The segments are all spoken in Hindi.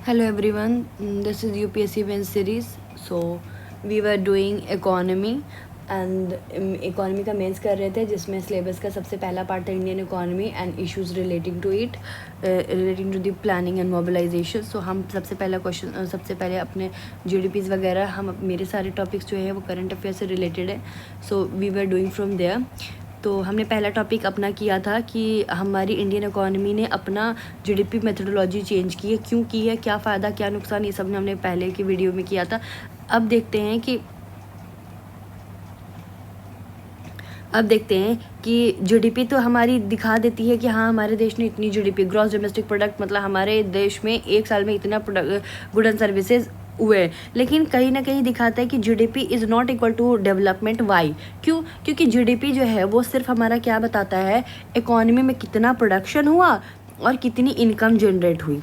Hello everyone, this is UPSC Win series. So we were doing economy and economy का मेंस कर रहे थे, जिसमें सिलेबस का सबसे पहला पार्ट था Indian economy and issues relating to it, relating to the planning and mobilization. So हम सबसे पहले अपने GDPs वगैरह, हम मेरे सारे टॉपिक्स जो है वो करंट अफेयर से रिलेटेड है. So we were doing from there. तो हमने पहला टॉपिक अपना किया था कि हमारी इंडियन इकोनॉमी ने अपना GDP मेथडोलॉजी चेंज की है, क्यों की है, क्या फ़ायदा क्या नुकसान, ये सब हमने पहले की वीडियो में किया था. अब देखते हैं कि GDP तो हमारी दिखा देती है कि हाँ हमारे देश ने इतनी GDP, ग्रॉस डोमेस्टिक प्रोडक्ट, मतलब हमारे देश में एक साल में इतना गुड एंड सर्विसेज हुए, लेकिन कहीं ना कहीं दिखाता है कि GDP is not equal to development. Why? क्यों? क्योंकि GDP जो है वो सिर्फ हमारा क्या बताता है, इकोनॉमी में कितना प्रोडक्शन हुआ और कितनी इनकम जनरेट हुई,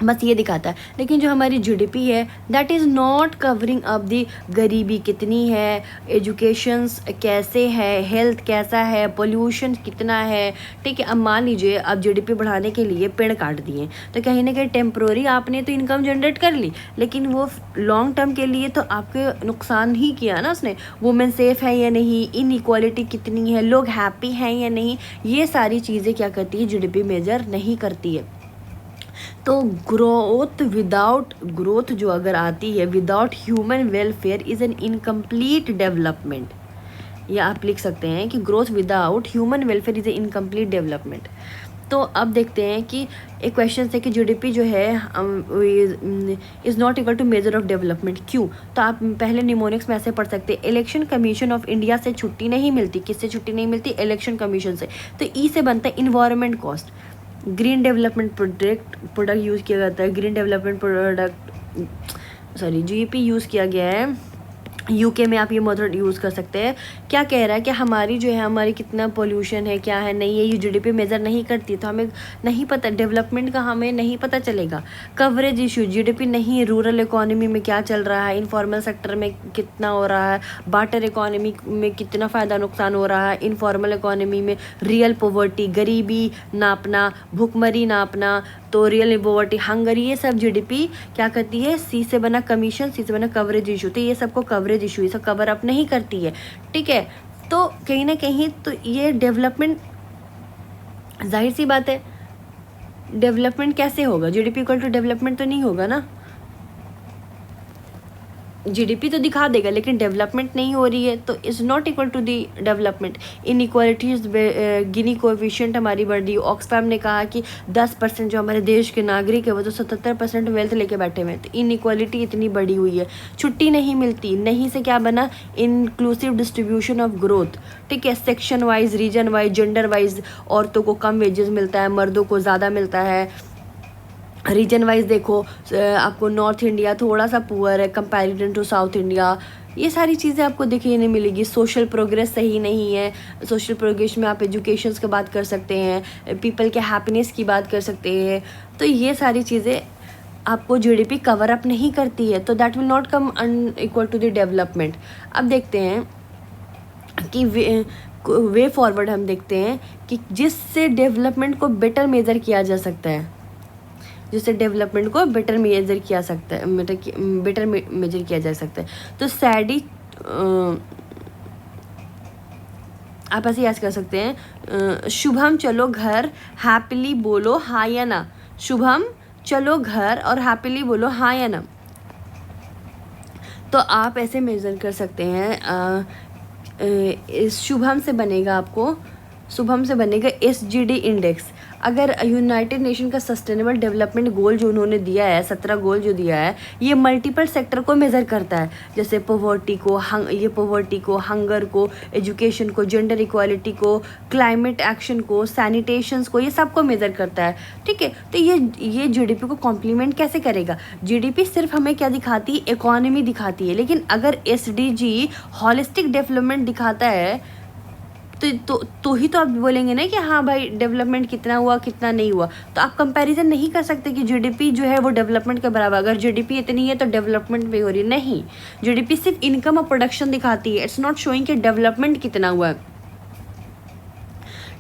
बस ये दिखाता है. लेकिन जो हमारी GDP है that is not covering up the गरीबी कितनी है, एजुकेशंस कैसे है, हेल्थ कैसा है, पोल्यूशन कितना है. ठीक है, अब मान लीजिए आप GDP बढ़ाने के लिए पेड़ काट दिए, तो कहीं ना कहीं टेम्प्रोरी आपने तो इनकम जनरेट कर ली, लेकिन वो लॉन्ग टर्म के लिए तो आपके नुकसान ही किया ना उसने. वुमेन सेफ है या नहीं, इनइक्वालिटी कितनी है, लोग हैप्पी हैं या नहीं, ये सारी चीज़ें क्या करती है, GDP मेजर नहीं करती है. तो ग्रोथ जो अगर आती है without human welfare is an incomplete development. या आप लिख सकते हैं कि growth without human welfare is a incomplete development. तो अब देखते हैं कि एक क्वेश्चन है कि GDP जो है is not equal to major of development. क्यों? तो आप पहले निमोनिक्स में ऐसे पढ़ सकते हैं, इलेक्शन कमीशन ऑफ इंडिया से छुट्टी नहीं मिलती. किससे छुट्टी नहीं मिलती? इलेक्शन कमीशन से. तो ई से बनता है environment cost. Green development product use किया जाता है, ग्रीन डेवलपमेंट GDP यूज़ किया गया है. UK में आप ये मेथड यूज़ कर सकते हैं. क्या कह रहा है कि हमारी जो है, हमारी कितना पोल्यूशन है, क्या है, नहीं है, ये GDP मेज़र नहीं करती, तो हमें नहीं पता, डेवलपमेंट का हमें नहीं पता चलेगा. कवरेज इशू, GDP नहीं, रूरल इकोनॉमी में क्या चल रहा है, इनफॉर्मल सेक्टर में कितना हो रहा है, बार्टर इकोनॉमी में कितना फ़ायदा नुकसान हो रहा है, इनफॉर्मल इकोनॉमी में रियल पॉवर्टी, गरीबी नापना, भुखमरी नापना, तो रियल पॉवर्टी, हंगर, ये सब GDP क्या करती है, C से बना कमीशन, C से बना कवरेज इशू. तो ये सबको कवरेज इशू, ये सब कवर अप नहीं करती है. ठीक है, तो कहीं ना कहीं तो ये डेवलपमेंट, जाहिर सी बात है, डेवलपमेंट कैसे होगा, GDP इक्वल टू डेवलपमेंट तो नहीं होगा ना. GDP तो दिखा देगा लेकिन डेवलपमेंट नहीं हो रही है, तो is not equal to the development. Inequalities, Gini coefficient हमारी बढ़ रही. ऑक्सफैम ने कहा कि 10% जो हमारे देश के नागरिक है वो तो 77% वेल्थ लेके बैठे हुए हैं. तो इनइक्वालिटी इतनी बढ़ी हुई है, छुट्टी नहीं मिलती. नहीं से क्या बना, इंक्लूसिव डिस्ट्रीब्यूशन ऑफ ग्रोथ. ठीक है, section wise, region wise, gender wise, औरतों को कम वेजेस मिलता है, मर्दों को ज़्यादा मिलता है. रीजन वाइज देखो, आपको नॉर्थ इंडिया थोड़ा सा पुअर है कंपैरिजन टू साउथ इंडिया. ये सारी चीज़ें आपको देखने मिलेगी. सोशल प्रोग्रेस सही नहीं है. सोशल प्रोग्रेस में आप एजुकेशन की बात कर सकते हैं, पीपल के हैप्पीनेस की बात कर सकते हैं. तो ये सारी चीज़ें आपको GDP कवर अप नहीं करती है, तो that will not come equal to the development. अब देखते हैं कि वे फॉरवर्ड हम देखते हैं कि जिससे डेवलपमेंट को बेटर मेज़र किया जा सकता है, जिससे डेवलपमेंट को बेटर मेजर किया सकता है, बेटर मेजर किया जा सकता है. तो सैडी आप ऐसे याद कर सकते हैं, शुभम चलो घर हैप्पीली बोलो हाँ या ना. शुभम चलो घर और हैप्पीली बोलो हाँ या ना. तो आप ऐसे मेजर कर सकते हैं. इस शुभम से बनेगा SGD इंडेक्स. अगर यूनाइटेड नेशन का सस्टेनेबल डेवलपमेंट गोल जो उन्होंने दिया है, 17 गोल जो दिया है, ये मल्टीपल सेक्टर को मेज़र करता है. जैसे पॉवर्टी को, हंगर को, एजुकेशन को, जेंडर इक्वालिटी को, क्लाइमेट एक्शन को, सैनिटेशंस को, ये सबको मेज़र करता है. ठीक है, तो ये GDP को कॉम्प्लीमेंट कैसे करेगा. GDP सिर्फ हमें क्या दिखाती है, इकोनॉमी दिखाती है. लेकिन अगर SDG हॉलिस्टिक डेवलपमेंट दिखाता है तो ही तो आप बोलेंगे ना कि हाँ भाई डेवलपमेंट कितना हुआ कितना नहीं हुआ. तो आप कंपैरिजन नहीं कर सकते कि GDP जो है वो डेवलपमेंट के बराबर. अगर GDP इतनी है तो डेवलपमेंट भी हो रही है, नहीं. GDP सिर्फ इनकम और प्रोडक्शन दिखाती है, इट्स नॉट शोइंग कि डेवलपमेंट कितना हुआ है.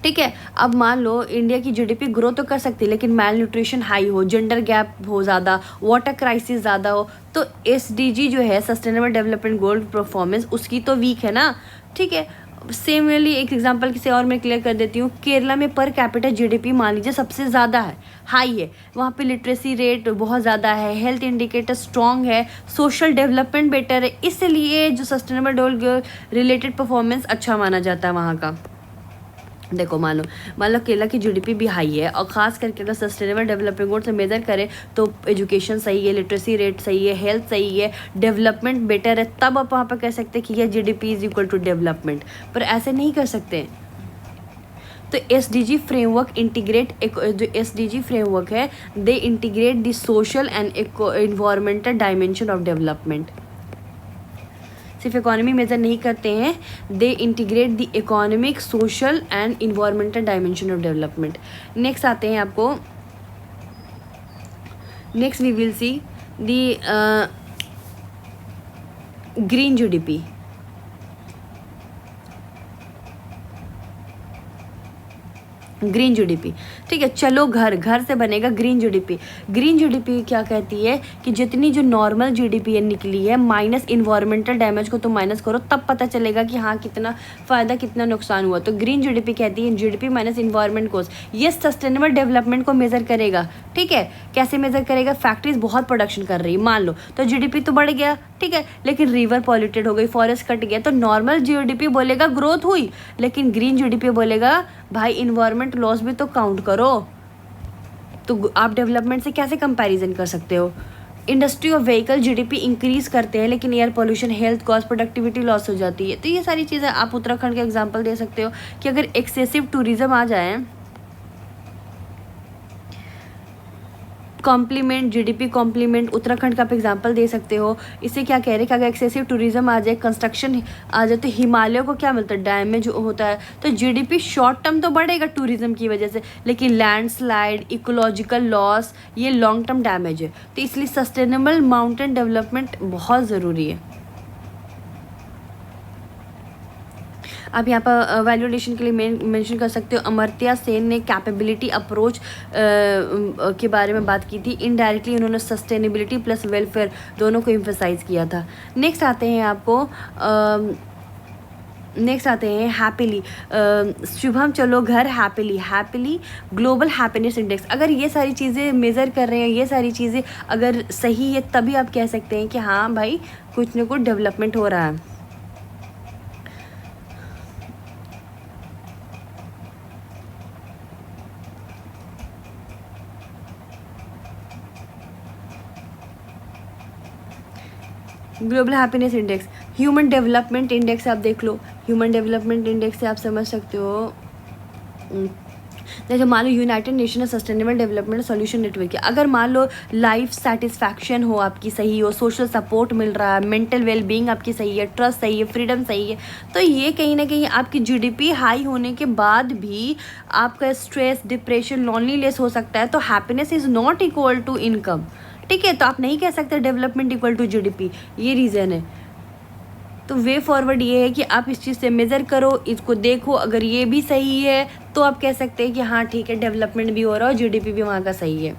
ठीक है। अब मान लो इंडिया की जीडीपी ग्रो तो कर सकती है, लेकिन मैल न्यूट्रिशन हाई हो, जेंडर गैप हो ज़्यादा, वाटर क्राइसिस ज़्यादा हो, तो एसडीजी जो है सस्टेनेबल डेवलपमेंट गोल परफॉर्मेंस उसकी तो वीक है ना। ठीक है। सिमिलरली एक एग्जांपल किसी और मैं क्लियर कर देती हूँ। केरला में पर कैपिटल जीडीपी मान लीजिए सबसे ज़्यादा है, हाई है, वहाँ पे लिटरेसी रेट बहुत ज़्यादा है, हेल्थ इंडिकेटर स्ट्रॉन्ग है, सोशल डेवलपमेंट बेटर है, इसलिए जो सस्टेनेबल गोल रिलेटेड परफॉर्मेंस अच्छा माना जाता है वहाँ का। देखो मान लो केरला की जीडीपी भी हाई है, और ख़ास करके अगर सस्टेनेबल डेवलपमेंट गोल से मेजर करें तो एजुकेशन सही है, लिटरेसी रेट सही है, हेल्थ सही है, डेवलपमेंट बेटर है, तब आप वहाँ पर कह सकते हैं कि यह GDP is equal to development. पर ऐसे नहीं कर सकते। तो एसडीजी फ्रेमवर्क इंटीग्रेट, जो एसडीजी फ्रेमवर्क है they integrate the social and environmental dimension of development. सिर्फ इकोनॉमी मेजर नहीं करते हैं, they integrate the economic, social and environmental dimension of development. Next आते हैं आपको, next we will see the green GDP. Green GDP, ठीक है। चलो घर से बनेगा ग्रीन जीडीपी। ग्रीन जीडीपी क्या कहती है कि जितनी जो नॉर्मल जीडीपी है निकली है माइनस इन्वायरमेंटल डैमेज को तो माइनस करो, तब पता चलेगा कि हाँ कितना फ़ायदा कितना नुकसान हुआ। तो ग्रीन जीडीपी कहती है जीडीपी माइनस इन्वायरमेंट कोस्ट, ये सस्टेनेबल डेवलपमेंट को मेज़र करेगा। ठीक है। कैसे मेज़र करेगा? फैक्ट्रीज बहुत प्रोडक्शन कर रही है मान लो, तो जीडीपी तो बढ़ गया, ठीक है, लेकिन रिवर पॉल्यूटेड हो गई, फॉरेस्ट कट गया, तो नॉर्मल जीडीपी बोलेगा ग्रोथ हुई, लेकिन ग्रीन जीडीपी बोलेगा भाई इन्वायरमेंट लॉस भी तो काउंट करो। तो आप डेवलपमेंट से कैसे कंपैरिजन कर सकते हो? इंडस्ट्री और व्हीकल जीडीपी इंक्रीज करते हैं, लेकिन air pollution, health cost, productivity loss हो जाती है। तो ये सारी चीज़ें आप उत्तराखंड के एग्जांपल दे सकते हो कि अगर एक्सेसिव टूरिज्म आ जाए, कॉम्प्लीमेंट जीडीपी कॉम्प्लीमेंट, उत्तराखंड का आप एग्जांपल दे सकते हो। इससे क्या कह रहे हैं कि अगर एक्सेसिव टूरिज्म आ जाए, कंस्ट्रक्शन आ जाए, तो हिमालय को क्या मिलता है? डैमेज होता है। तो जीडीपी शॉर्ट टर्म तो बढ़ेगा टूरिज्म की वजह से, लेकिन लैंडस्लाइड, इकोलॉजिकल लॉस, ये लॉन्ग टर्म डैमेज है। तो इसलिए सस्टेनेबल माउंटेन डेवलपमेंट बहुत ज़रूरी है। आप यहाँ पर वैल्यूडेशन के लिए मेंशन कर सकते हो, अमर्त्य सेन ने कैपेबिलिटी अप्रोच के बारे में बात की थी। इनडायरेक्टली उन्होंने सस्टेनेबिलिटी प्लस वेलफेयर दोनों को एम्फसाइज किया था। नेक्स्ट आते हैं आपको नेक्स्ट आते हैं हैप्पीली। शुभम चलो घर हैप्पीली ग्लोबल हैप्पीनेस इंडेक्स। अगर ये सारी चीज़ें मेज़र कर रहे हैं, ये सारी चीज़ें अगर सही है, तभी आप कह सकते हैं कि हाँ भाई कुछ ना कुछ डेवलपमेंट हो रहा है। Global happiness index, human development index आप देख लो। ह्यूमन डेवलपमेंट इंडेक्स से आप समझ सकते हो, जैसे मान लो United Nation sustainable development solution network है। अगर मान लो लाइफ सेटिस्फैक्शन हो आपकी सही हो, सोशल सपोर्ट मिल रहा है, मेंटल वेलबींग आपकी सही है, ट्रस्ट सही है, फ्रीडम सही है, तो ये कहीं ना कहीं आपकी जीडीपी हाई होने के बाद भी आपका स्ट्रेस, डिप्रेशन, लॉनलीनेस हो सकता है। तो happiness is not equal to income. ठीक है। तो आप नहीं कह सकते डेवलपमेंट इक्वल टू जीडीपी, ये रीज़न है। तो वे फॉरवर्ड ये है कि आप इस चीज़ से मेज़र करो, इसको देखो, अगर ये भी सही है तो आप कह सकते हैं कि हाँ ठीक है डेवलपमेंट भी हो रहा है और जीडीपी भी वहाँ का सही है।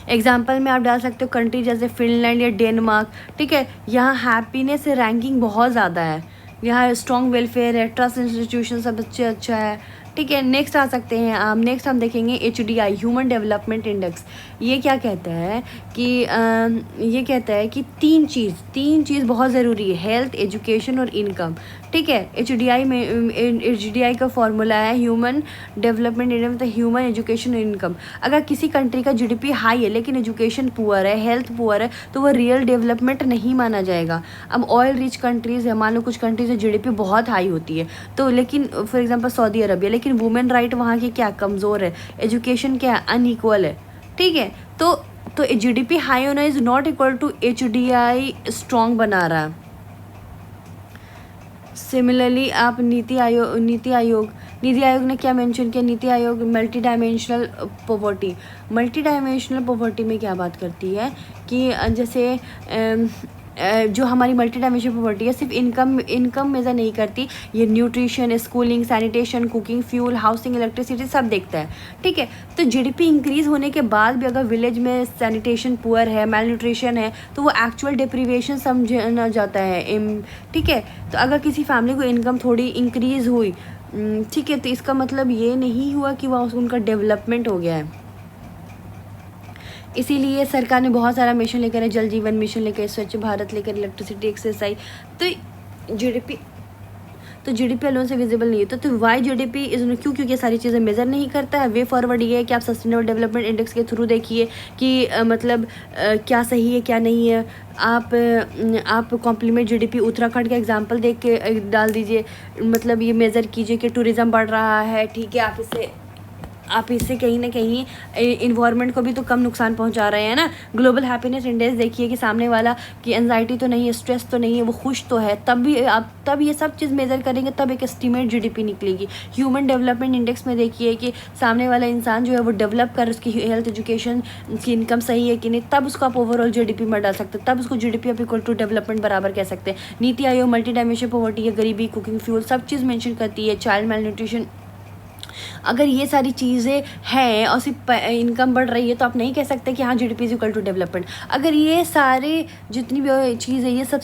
एग्जाम्पल में आप डाल सकते हो कंट्री जैसे फिनलैंड या डेनमार्क। ठीक है। यहाँ हैप्पीनेस रैंकिंग बहुत ज़्यादा है, यहाँ स्ट्रॉन्ग वेलफेयर है, ट्रस्ट इंस्टीट्यूशन सब अच्छा है। ठीक है। नेक्स्ट आ सकते हैं आप, नेक्स्ट हम देखेंगे HDI ह्यूमन डेवलपमेंट इंडेक्स। ये क्या कहता है कि ये कहता है कि तीन चीज़ बहुत ज़रूरी है, हेल्थ, एजुकेशन और इनकम। ठीक है। HDI का फॉर्मूला है ह्यूमन डेवलपमेंट इंडेक्स, मतलब ह्यूमन, एजुकेशन और इनकम। अगर किसी कंट्री का जीडीपी हाई है लेकिन एजुकेशन पुअर है, हेल्थ पुअर है, तो वो रियल डेवलपमेंट नहीं माना जाएगा। अब ऑयल रिच कंट्रीज़ है, मान लो कुछ कंट्रीज में जीडीपी बहुत हाई होती है, तो लेकिन फॉर एग्जांपल सऊदी अरबिया, लेकिन वुमेन राइट वहाँ की क्या कमज़ोर है, एजुकेशन क्या अनइक्वल है। ठीक है। तो जीडीपी हाई होना is not equal to HDI strong बना रहा है। सिमिलरली आप नीति आयोग ने क्या मेंशन किया? NITI Aayog multi dimensional poverty में क्या बात करती है कि जैसे जो हमारी मल्टी डायमेंशनल पॉवर्टी है सिर्फ इनकम मेज़र नहीं करती, ये nutrition, schooling, sanitation, cooking, fuel, housing, electricity सब देखता है, ठीक है। तो जीडीपी इंक्रीज़ होने के बाद भी अगर विलेज में सैनिटेशन पुअर है, मेल न्यूट्रिशन है, तो वो एक्चुअल डिप्रीवेशन समझना जाता है, ठीक है। तो अगर किसी फैमिली को इनकम थोड़ी इंक्रीज़ हुई, ठीक है, तो इसका मतलब ये नहीं हुआ कि वह उनका डेवलपमेंट हो गया है। इसीलिए सरकार ने बहुत सारा मिशन लेकर है, जल जीवन मिशन लेकर, स्वच्छ भारत लेकर, इलेक्ट्रिसिटी एक्सरसाइज। तो जीडीपी अलोन से विजिबल नहीं है। तो वाई जीडीपी इज क्योंकि ये सारी चीज़ें मेज़र नहीं करता है। वे फॉरवर्ड ये है कि आप सस्टेनेबल डेवलपमेंट इंडेक्स के थ्रू देखिए कि मतलब क्या सही है क्या नहीं है। आप कॉम्प्लीमेंट जीडीपी उत्तराखंड का एग्जांपल देख के डाल दीजिए, मतलब ये मेज़र कीजिए कि टूरिज़्म बढ़ रहा है, ठीक है। आप इससे कहीं ना कहीं इन्वायरमेंट को भी तो कम नुकसान पहुंचा रहे हैं ना। ग्लोबल हैप्पीनेस इंडेक्स देखिए कि सामने वाला की एंजाइटी तो नहीं है, स्ट्रेस तो नहीं है, वो खुश तो है, तब ये सब चीज़ मेज़र करेंगे तब एक एस्टीमेट जीडीपी निकलेगी। ह्यूमन डेवलपमेंट इंडेक्स में देखिए कि सामने वाला इंसान जो है वो डेवलप कर, उसकी हेल्थ, एजुकेशन, उसकी इनकम सही है कि नहीं, तब उसको आप ओवरऑल जीडीपी में डाल सकते हैं, तब उसको जीडीपी आप इक्वल टू डेवलपमेंट बराबर कह सकते हैं। NITI Aayog multi dimensional poverty है, गरीबी, कुकिंग, फ्यूल सब चीज़ मेंशन करती है, चाइल्ड मेल न्यूट्रिशन। अगर ये सारी चीज़ें हैं और सिर्फ इनकम बढ़ रही है तो आप नहीं कह सकते कि हाँ GDP is equal to development. अगर ये सारे जितनी भी चीज़ है ये सब